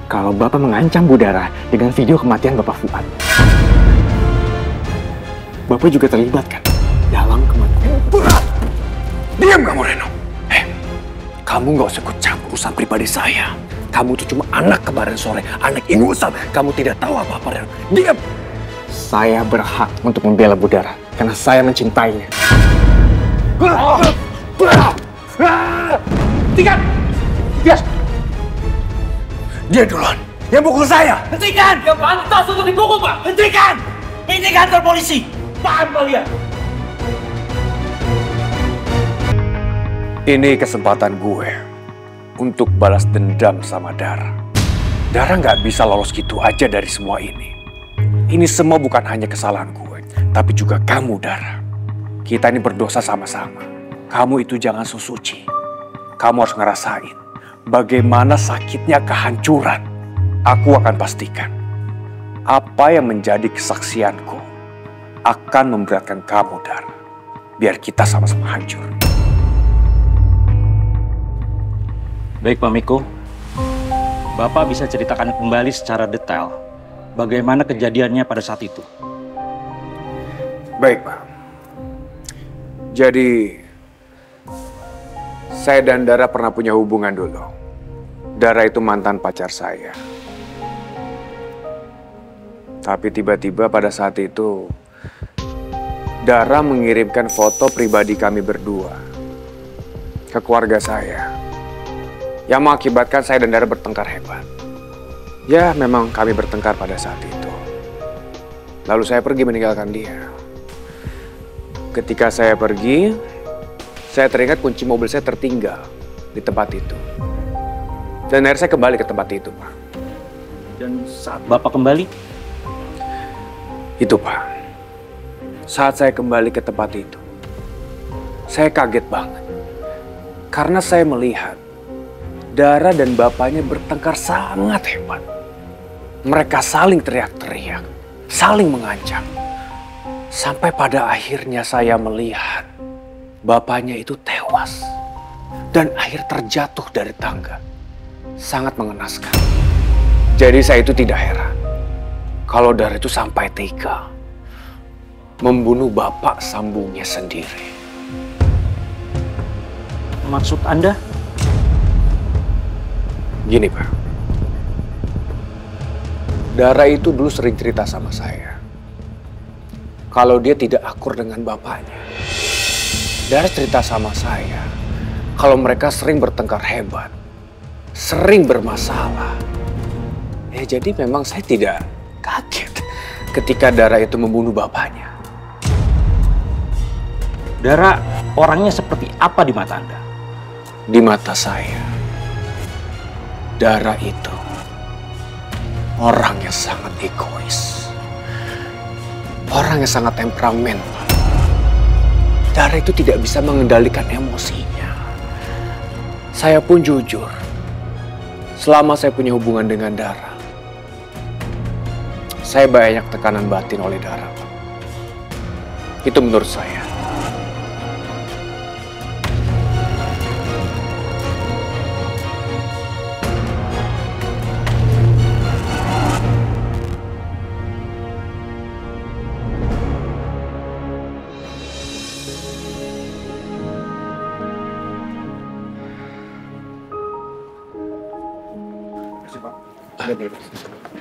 kalau Bapak mengancam Bu Dara dengan video kematian Bapak Fuad. Bapak juga terlibat kan dalam kematian. Diam kamu, Reno. Kamu nggak usah ikut campur urusan pribadi saya. Kamu itu cuma anak kemarin sore, anak ingusan. Kamu tidak tahu apa-apa, Reno. Diam. Saya berhak untuk membela Bu Dara karena saya mencintainya. Hentikan! Yes! Dia duluan yang pukul saya. Hentikan! Dia pantas untuk dipukul, Pak! Hentikan! Ini kantor polisi. Paham kalian? Ini kesempatan gue untuk balas dendam sama Dara. Dara nggak bisa lolos gitu aja dari semua ini. Ini semua bukan hanya kesalahan gue, tapi juga kamu, Dara. Kita ini berdosa sama-sama. Kamu itu jangan suci. Kamu harus ngerasain bagaimana sakitnya kehancuran. Aku akan pastikan apa yang menjadi kesaksianku akan memberatkan kamu, Dara. Biar kita sama-sama hancur. Baik Pak Miko, Bapak bisa ceritakan kembali secara detail bagaimana kejadiannya pada saat itu. Baik, Pak. Jadi, saya dan Dara pernah punya hubungan dulu. Dara itu mantan pacar saya. Tapi tiba-tiba pada saat itu, Dara mengirimkan foto pribadi kami berdua ke keluarga saya, yang mengakibatkan saya dan Dara bertengkar hebat. Ya, memang kami bertengkar pada saat itu. Lalu saya pergi meninggalkan dia. Ketika saya pergi, saya teringat kunci mobil saya tertinggal di tempat itu. Dan akhirnya saya kembali ke tempat itu, Pak. Dan saat Bapak kembali? Itu, Pak. Saat saya kembali ke tempat itu, saya kaget banget. Karena saya melihat Dara dan bapaknya bertengkar sangat hebat. Mereka saling teriak-teriak, saling mengancam. Sampai pada akhirnya saya melihat bapaknya itu tewas dan akhir terjatuh dari tangga. Sangat mengenaskan. Jadi saya itu tidak heran kalau Dara itu sampai tega membunuh bapak sambungnya sendiri. Maksud Anda? Gini, Pak. Dara itu dulu sering cerita sama saya kalau dia tidak akur dengan bapaknya. Dara cerita sama saya kalau mereka sering bertengkar hebat, sering bermasalah. Ya, jadi memang saya tidak kaget ketika Dara itu membunuh bapaknya. Dara orangnya seperti apa di mata Anda? Di mata saya, Dara itu orang yang sangat egois. Orang yang sangat temperamental. Dara itu tidak bisa mengendalikan emosinya. Saya pun jujur, selama saya punya hubungan dengan Dara, saya banyak tekanan batin oleh Dara. Itu menurut saya.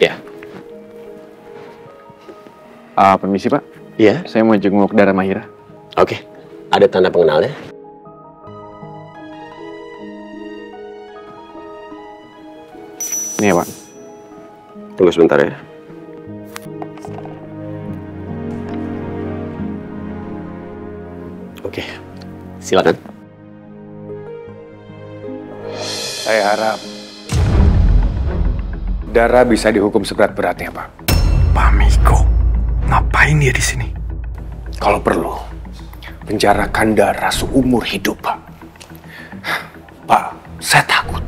Ya. Permisi Pak, Iya. saya mau jenguk Dara Mahira. Oke. Ada tanda pengenalnya? Nih ya Pak. Tunggu sebentar ya. Oke. Silakan. Saya harap Dara bisa dihukum seberat-beratnya, Pak. Pak Miko, ngapain dia di sini? Kalau perlu, penjarakan Dara seumur hidup, Pak. Pak, saya takut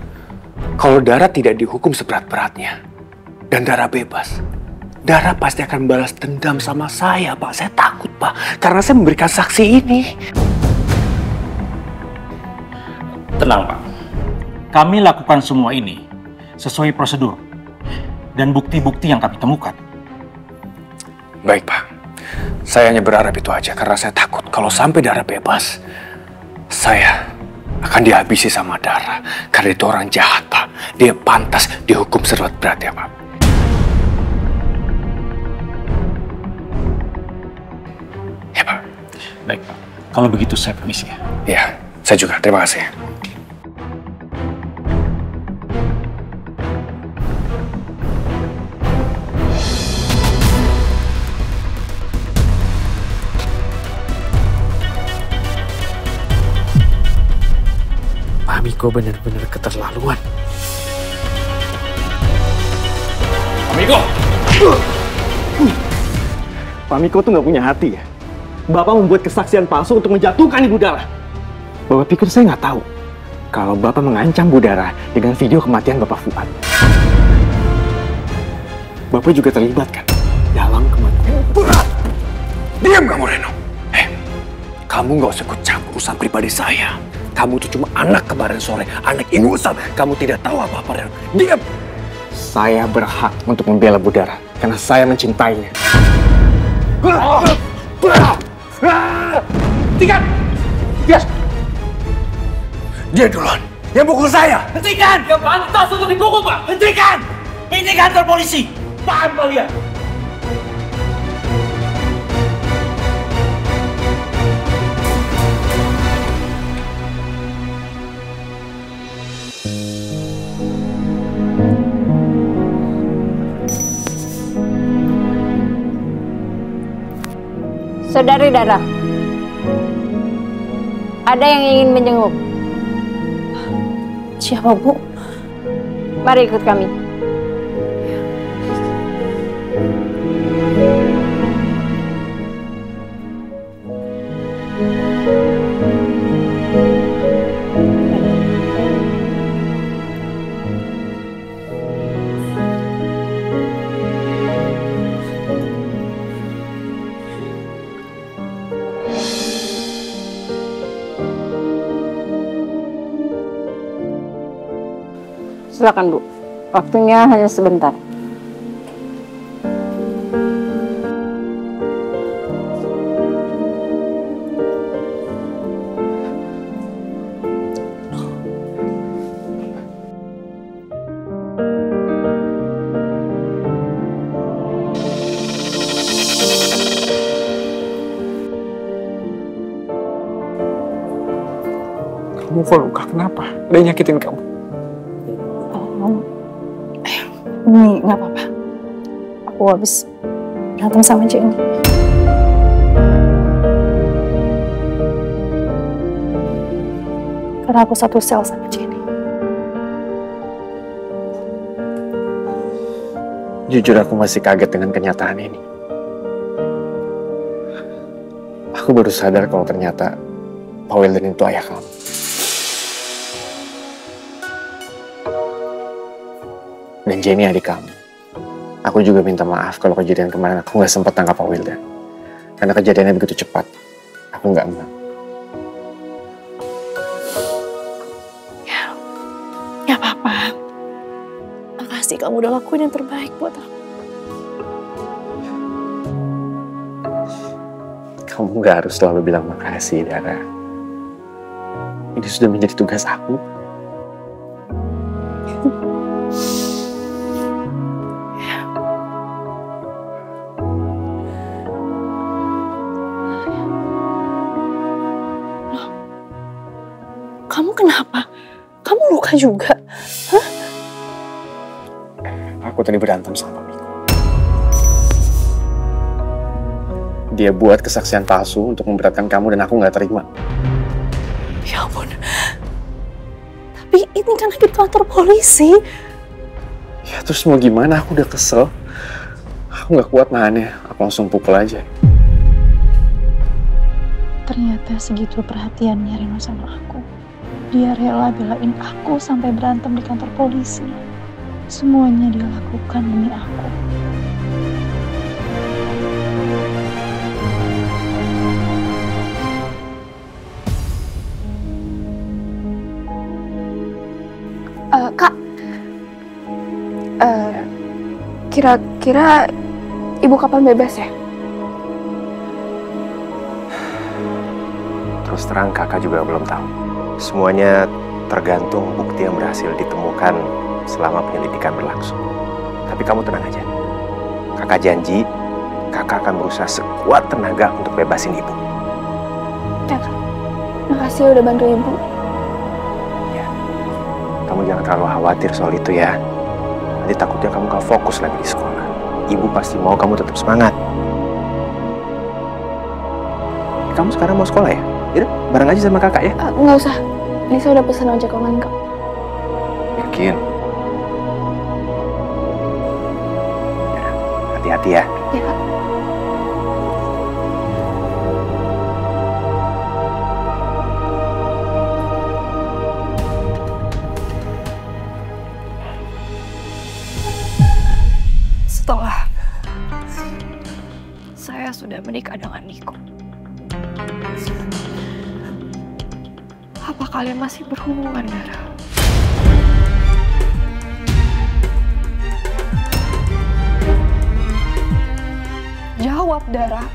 kalau Dara tidak dihukum seberat-beratnya dan Dara bebas, Dara pasti akan balas dendam sama saya, Pak. Saya takut, Pak, karena saya memberikan saksi ini. Tenang Pak, kami lakukan semua ini sesuai prosedur. dan bukti-bukti yang kami temukan. Baik, Pak. Saya hanya berharap itu aja karena saya takut kalau sampai Dara bebas, saya akan dihabisi sama Dara. Karena itu orang jahat, Pak. Dia pantas dihukum seberat-berat ya, Pak. Ya, Pak. Baik, Pak. Kalau begitu saya permisi ya. Ya, saya juga. Terima kasih. Pak Miko benar-benar keterlaluan. Pak Miko! Pak Miko tuh nggak punya hati ya. Bapak membuat kesaksian palsu untuk menjatuhkan Ibu Dara. Bapak pikir saya nggak tahu kalau Bapak mengancam Bu Dara dengan video kematian Bapak Fuad. Bapak juga terlibat kan dalam kematian. Diam kamu, Reno. Kamu nggak usah ikut campur urusan pribadi saya. Kamu tuh cuma anak kemarin sore, anak ingusan. Kamu tidak tahu apa-apa, Reno. Diam! Saya berhak untuk membela Bu Dara karena saya mencintainya. Hentikan! Yes! Dia duluan yang pukul saya. Hentikan! Dia pantas untuk dipukul, Pak! Hentikan! Ini kantor polisi! Paham kalian? Saudari Dara, ada yang ingin menjenguk. Siapa, Bu? Mari ikut kami. Silakan, Bu. Waktunya hanya sebentar. Kamu kok luka? Kenapa? Ada yang nyakitin kamu? Ini nggak apa-apa. Aku habis berantem sama Jenny. Karena aku satu sel sama Jenny. Jujur aku masih kaget dengan kenyataan ini. Aku baru sadar kalau ternyata Pak Wildan itu ayah kamu. Dan Jenny adik kamu. Aku juga minta maaf kalau kejadian kemarin aku nggak sempat tangkap Pak Wildan. Karena kejadiannya begitu cepat. Aku nggak ngeh. Ya, nggak apa-apa. Makasih kamu udah lakuin yang terbaik buat aku. Kamu nggak harus selalu bilang makasih, Dara. Ini sudah menjadi tugas aku. Kamu kenapa? Kamu luka juga? Hah? Aku tadi berantem sama Miko. Dia buat kesaksian palsu untuk memberatkan kamu dan aku nggak terima. Ya ampun. Tapi ini kan lagi di kantor polisi. Ya terus mau gimana? Aku udah kesel. Aku nggak kuat nahannya. Aku langsung pukul aja. Ternyata segitu perhatiannya Reno sama aku. Dia rela belain aku sampai berantem di kantor polisi. Semuanya dia lakukan demi aku. Kak, Kira-kira ibu kapan bebas ya? Terus terang kakak juga belum tahu. Semuanya tergantung bukti yang berhasil ditemukan selama penyelidikan berlangsung. Tapi kamu tenang aja. Kakak janji, kakak akan berusaha sekuat tenaga untuk bebasin ibu. Ya, Kak. Makasih udah bantu ibu. Ya, kamu jangan terlalu khawatir soal itu ya. Nanti takutnya kamu gak fokus lagi di sekolah. Ibu pasti mau kamu tetap semangat. Kamu sekarang mau sekolah ya? Yaudah, bareng aja sama kakak ya? Nggak usah. Lisa udah pesen ojek online kok. Yakin? Ya, hati-hati ya. Ya, Kak. Setelah saya sudah menikah dengan Niko, apa kalian masih berhubungan, Dara? Jawab, Dara.